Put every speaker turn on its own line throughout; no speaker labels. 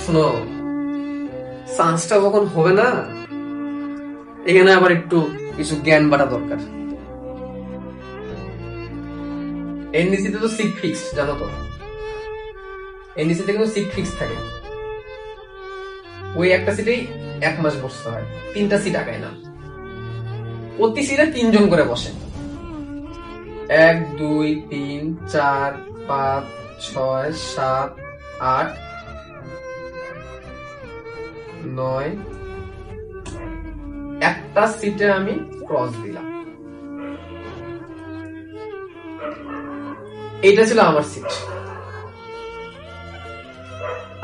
শোনো, চান্সটা যখন হবে না, এখানে আবার একটু কিছু জ্ঞান বাড়া দরকার। এনডিসিতে তো সিট ফিক্স, জানো তো? এনডিসিতে কিন্তু সিট ফিক্স থাকে। ওই একটা সিটেই 1 মাস বসতে হয়, 3টা সিট আগায় না। প্রতি সিটে 3 জন করে বসে। 1 2 3 4 5 6 7 8 9। একটা সিটে আমি ক্রস দিলাম। এইটা ছিল আমার সিট।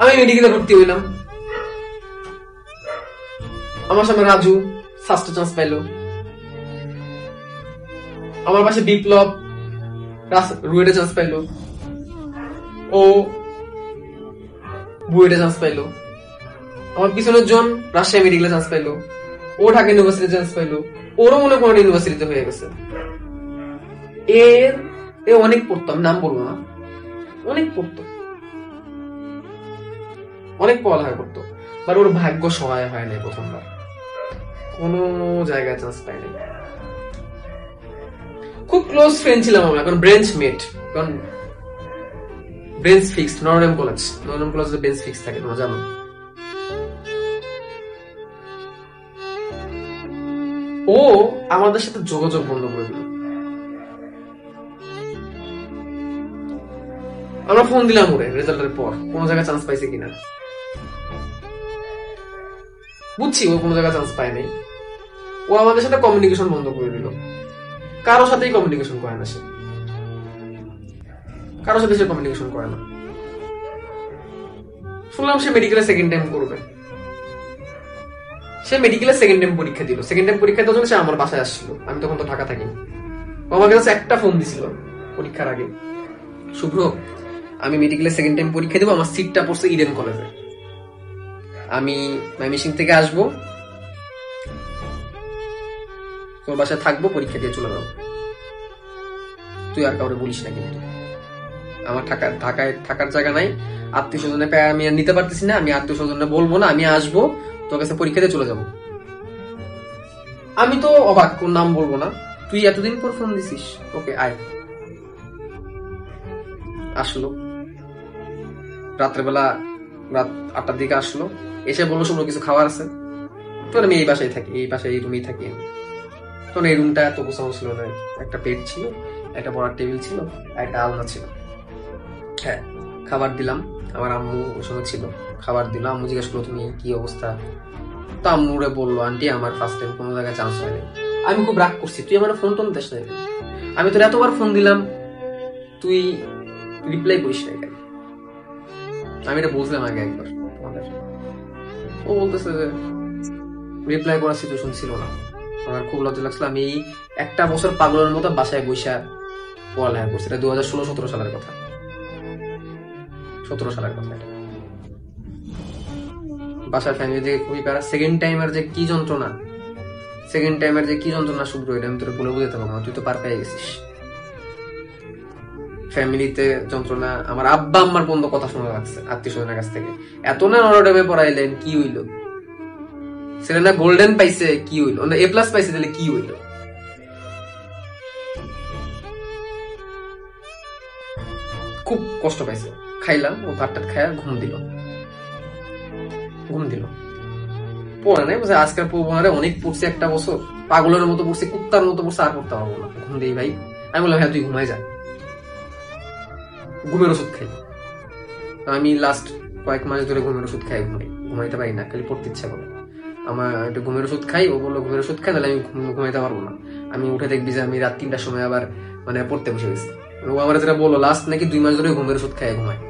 আমি মেডিকেলে ভর্তি হইলাম। আমার সামনে রাজু ফার্স্ট চান্স পাইলো। আমার পাশে বিপ্লব রুয়েটে চান্স পাইলো। ও বুয়েটে চান্স পাইলো। আমার পিছনের জন রাজশাহী মেডিকেলে চান্স পাইলো। ও ঢাকা ইউনিভার্সিটি চান্স পাইলো। ওরও মনে করেন ইউনিভার্সিটিতে হয়ে গেছে। এ অনেক পড়তো, আমি নাম বলবো না, অনেক পড়তো, অনেক পড়ালেখা করতো। বাট ওর ভাগ্য সহায় হয় নাই, প্রথমবার কোনো জায়গায় চান্স পাই নাই। খুব ক্লোজ ফ্রেন্ড ছিলাম আমরা, কারণ ব্রেঞ্চ মেট, কারণ ব্রেঞ্চ ফিক্সড। নরডেম কলেজে ব্রেঞ্চ ফিক্স থাকে, তোমরা জানো। ও আমাদের সাথে যোগাযোগ বন্ধ করে দিল। আমরা ফোন দিলাম ওরে রেজাল্টের পর, কোন জায়গায় চান্স পাইছে কিনা। বুঝছি ও কোন জায়গায় চান্স পায় নাই। ও আমাদের সাথে কমিউনিকেশন বন্ধ করে দিল। কারো সাথেই কমিউনিকেশন করে না সে, কারোর সাথে সে কমিউনিকেশন করে না। শুনলাম সে মেডিকেলে সেকেন্ড টাইম করবে। সে মেডিকেলে সেকেন্ড টাইম পরীক্ষা দিল। সেকেন্ড টাইম পরীক্ষা দেওয়ার জন্য সে আমার বাসায় আসছিল। আমি তখন তো ঢাকা থাকি। আমার কাছে একটা ফোন দিছিল পরীক্ষার আগে, শুভ্র আমি মেডিকেলে সেকেন্ড টাইম পরীক্ষা দেবো, আমার সিটটা পড়ছে ইডেন কলেজে, আমি ময়মনসিংহ থেকে আসবো, তোর বাসায় থাকবো, পরীক্ষা দিয়ে চলে যাবো, তুই আর কাউরে বলিস না। কিন্তু আমার ঢাকায় থাকার জায়গা নাই, আত্মীয় স্বজনে আমি আর নিতে পারতেছি না, আমি আত্মীয় স্বজনে বলবো না, আমি আসবো, তোর কাছে পরীক্ষা দিয়ে চলে যাবো। আমি তো অবাক, কোন নাম বলবো না। তুই এতদিন পর ফোন দিছিস, ওকে আয়। আসলো রাত্রেবেলা, রাত 8টার দিকে আসলো। এসে বললো শুভ্র কিছু খাবার আছে? তো আমি এই বাসায় থাকি, এই বাসায় এই রুমেই থাকি। তখন এই রুমটা এত গোছানো ছিল না, একটা বেড ছিল, একটা বড় টেবিল ছিল, একটা আলনা ছিল। হ্যাঁ, খাবার দিলাম। আমার আম্মু ওর সঙ্গে ছিল, খাবার দিল। আম্মু জিজ্ঞেস করলো তুমি কি অবস্থা? তো আম্মুরে বললো আন্টি আমার ফার্স্ট টাইম কোনো জায়গায় চান্স হয়নি। আমি খুব রাগ করছি, তুই আমার ফোন টোন দিস না, আমি তোর এতবার ফোন দিলাম, তুই রিপ্লাই করিস না কেন? আমি এটা বুঝলাম আগে একবার তোমাদের। ও বলতেছে যে রিপ্লাই করার সিচুয়েশন ছিল না। আমার খুব লজ্জা লাগছিল। আমি একটা বছর পাগলের মতো বাসায় বৈশা পড়ালেখা করছি। এটা 2016-17 সালের কথা, 17 সালের কথা। এটা বাসার ফ্যামিলি থেকে খুবই প্যারা। সেকেন্ড টাইমের যে কি যন্ত্রণা, শুভ্র, এটা আমি তোর বলে বুঝতে পারবো না, তুই তো পার পেয়ে গেছিস। ফ্যামিলিতে যন্ত্রণা, আমার আব্বা আম্মার বন্ধ কথা শোনা লাগছে আত্মীয় স্বজনের কাছ থেকে। এত না নরডেমে পড়াইলেন, কি হইলো? সেটা না গোল্ডেন পাইছে, কি হইলো? না A+ পাইছে, তাহলে কি হইলো? খুব কষ্ট পাইছে। খাইলাম, ও ভাতটা খায়া ঘুম দিল। পড়ে নাই, আজকাল পড়বো অনেক পড়ছে, একটা বছর পাগলের মতো পড়ছে, কুত্তার মতো পড়ছে, আর পড়তে পারবো না, ঘুম দিই ভাই। আমি বললাম হ্যাঁ তুই ঘুমাই যা, ঘুমের ওষুধ খাই। আমি লাস্ট কয়েক মাস ধরে ঘুমের ওষুধ খাই, ঘুমাইতে পারি না, খালি পড়তে ইচ্ছা করে আমার। একটু ঘুমের ওষুধ খাই, ও বললো ঘুমের ওষুধ খাই, তাহলে আমি ঘুমাইতে পারবো না। আমি উঠে দেখবি যে আমি রাত 3টার সময় আবার মানে পড়তে বসে গেছি। ও আমার যেটা বললো লাস্ট নাকি 2 মাস ধরে ঘুমের ওষুধ খাই ঘুমায়।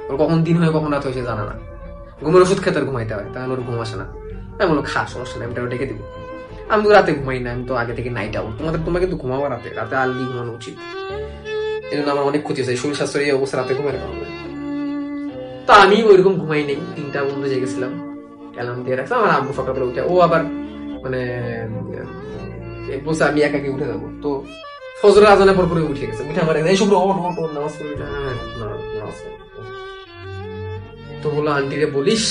ওর কখন দিন হয় কখন রাত হয়েছে জানা না, ঘুমের ওষুধ খেতে আর ঘুমাইতে হয়, তাহলে ওর ঘুম আসে না। আমি বললো খা, সমস্যা নেই, আমি ডেকে দিব। আমি তো রাতে ঘুমাই না, আমি তো আগে থেকে নাইট আউট। তোমাকে তো ঘুমাবো রাতে, রাতে আর্লি ঘুমানো উচিত। এই জন্য আমার অনেক ক্ষতি হয়েছে, শরীর স্বাস্থ্যের এই অবস্থা রাতে ঘুমাই কারণে। তো আমি ওইরকম ঘুমাই নেই, 3টা বন্ধু জেগেছিলাম, অ্যালার্ম দিয়ে রাখলাম। আমার আম্মু সকালবেলা উঠে, ও আবার মানে বলছে আমি একাকে উঠে যাবো। তো ফজরের আজানের পর করে উঠে গেছে, উঠে আমার এই শুভ্র নামাজ পড়বি না, তো বললো আন্টিরে বলিস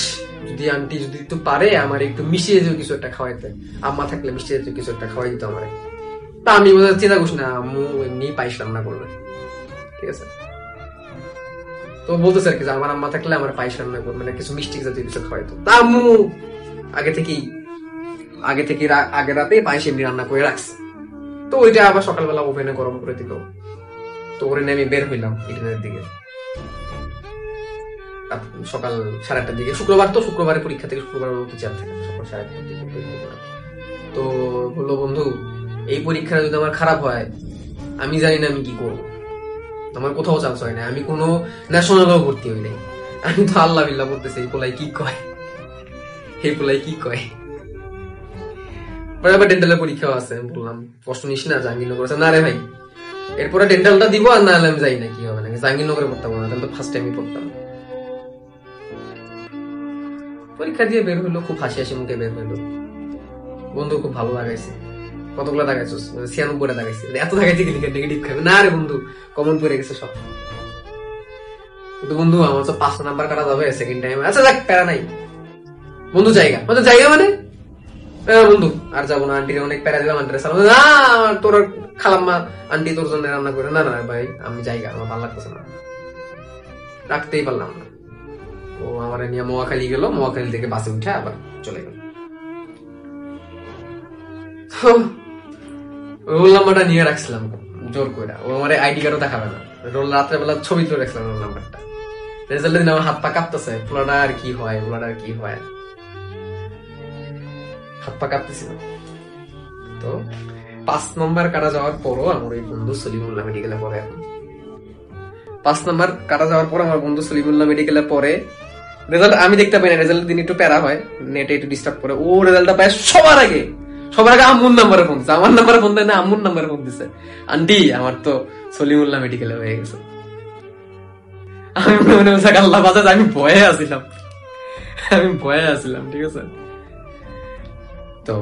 যদি আন্টি যদি একটু পারে আমার একটু মিশিয়ে জাতীয় কিছু একটা খাওয়াইতে, আম্মা থাকলে মিষ্টি জাতীয় কিছু একটা খাওয়াই দিত আমার। তা আমি চিন্তা করছি না আম্মু এমনি পায়েস রান্না করবে, ঠিক আছে। তো বলতেছে আর কি আমার আম্মা থাকলে আমার পায়েস রান্না করবে, মানে কিছু মিষ্টি জাতীয় কিছু খাওয়াইতো। তা আম্মু আগে থেকে আগে রাতে পায়েস এমনি রান্না করে রাখছে। তো ওইটা আবার সকালবেলা ওভেনে গরম করে দিল। তো ওরে নিয়ে আমি বের হইলাম ইডেনের দিকে সকাল 8:30টার দিকে। শুক্রবার তো, শুক্রবারের পরীক্ষা থেকে শুক্রবার চাপ থাকে, সকাল 8:30টার দিকে। তো বললো বন্ধু এই পরীক্ষাটা যদি আমার খারাপ হয় আমি জানি না আমি কি করবো, আমার কোথাও চান্স হয় না, আমি কোনো ন্যাশনালও ভর্তি হই নাই। আমি তো আল্লাহ বিল্লাহ বলতেছি এই পোলাই কি কয়, এই পোলাই কি কয়। আবার ডেন্টালের পরীক্ষাও আছে। আমি বললাম কষ্ট নিস না, জাহাঙ্গীরনগর আছে। না রে ভাই এরপরে ডেন্টালটা দিব আর না হলে আমি যাই না, কি হবে না, জাহাঙ্গীরনগরে পড়তাম না, তাহলে তো ফার্স্ট টাইমই পড়তাম। পরীক্ষা দিয়ে বের হইলো, খুব হাসি হাসি মুখে বের হইলো। বন্ধু খুব ভালো লাগাইছে। কতগুলো দাগাইছিস? 96টা দাগাইছে। এত দাগাইছে কি নেগেটিভ খাবে না রে বন্ধু, কমন পড়ে গেছে সব। কিন্তু বন্ধু আমার তো 5 নাম্বার কাটা যাবে সেকেন্ড টাইম। আচ্ছা যাক প্যারা নাই বন্ধু। জায়গা মানে বন্ধু আর যাবো না, আন্টির অনেক প্যারা দিলাম, আন্টির সালাম না তোর খালাম্মা আন্টি তোর জন্য রান্না করে। না না ভাই আমি জায়গা, আমার ভালো লাগতেছে না, রাখতেই পারলাম না। ও আমার নিয়ে মহাখালী গেল, মহাখালী থেকে বাসে উঠে আবার চলে গেল। রোল নাম্বারটা নিয়ে রাখছিলাম জোর করে, ও আমার আইডি কার্ডও দেখাবে না। রোল রাত্রেবেলা ছবি তুলে রাখছিলাম রোল নাম্বারটা। রেজাল্টের দিন আমার হাত পা কাঁপতেছে, ফ্লোটা আর কি হয়, ফ্লোটা আর কি হয়, হাত পা কাঁপতেছিল। তো 5 নম্বর কাটা যাওয়ার পরও আমার ওই বন্ধু সলিমুল্লাহ মেডিকেলে পড়ে। এখন 5 নম্বর কাটা যাওয়ার পর আমার বন্ধু সলিমুল্লাহ মেডিকেলে পড়ে। রেজাল্ট আমি দেখতে পাই না, রেজাল্টের দিন একটু প্যারা হয়, নেটে একটু ডিস্টার্ব করে। ও রেজাল্টটা পায় সবার আগে আম্মুর নাম্বারে ফোন দিচ্ছে, আমার নাম্বারে ফোন দেয় না, আম্মুর নাম্বারে ফোন দিচ্ছে, আন্টি আমার তো সলিমুল্লাহ মেডিকেলে হয়ে গেছে। আমি মনে হচ্ছে আল্লাহ বাজাজ, আমি ভয়ে আসছিলাম, ঠিক আছে। তো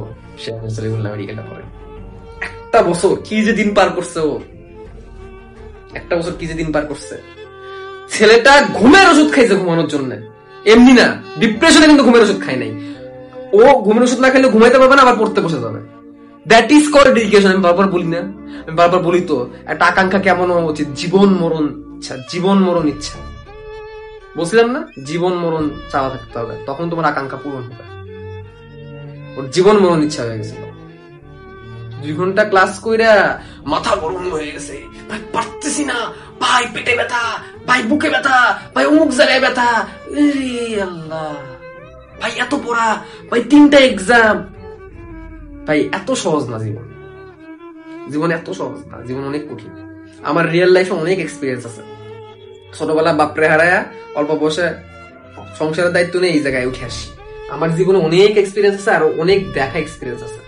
সে সলিমুল্লাহ মেডিকেলটা পড়ে। একটা বছর কি যে দিন পার করছে ও, ছেলেটা ঘুমের ওষুধ খাইছে ঘুমানোর জন্য, এমনি না ডিপ্রেশনে কিন্তু ঘুমের ওষুধ খাই নাই। ও ঘুমের ওষুধ না খেলে ঘুমাইতে পারবে না, আবার পড়তে বসে যাবে। That is called dedication. আমি বারবার বলি না, আমি বারবার বলি তো একটা আকাঙ্ক্ষা কেমন হওয়া উচিত, জীবন মরণ ইচ্ছা। বলছিলাম না জীবন মরণ চাওয়া থাকতে হবে, তখন তোমার আকাঙ্ক্ষা পূরণ হবে। ওর জীবন মরণ ইচ্ছা হয়ে গেছিল। 2 ঘন্টা ক্লাস কইরা মাথা গরম হয়ে গেছে, ভাই পারতেছি না, ভাই পেটে ব্যথা, ভাই বুকে ব্যথা, ভাই অমুক জায়গায় ব্যথা, আল্লাহ ভাই এত পড়া, ভাই 3টা এক্সাম। ভাই এত সহজ না জীবন এত সহজ না, জীবন অনেক কঠিন। আমার রিয়েল লাইফে অনেক এক্সপিরিয়েন্স আছে। ছোটবেলা বাপরে হারায়া অল্প বয়সে সংসারের দায়িত্ব নিয়ে এই জায়গায় উঠে আসি। আমার জীবনে অনেক এক্সপিরিয়েন্স আছে, আর অনেক দেখা এক্সপিরিয়েন্স আছে।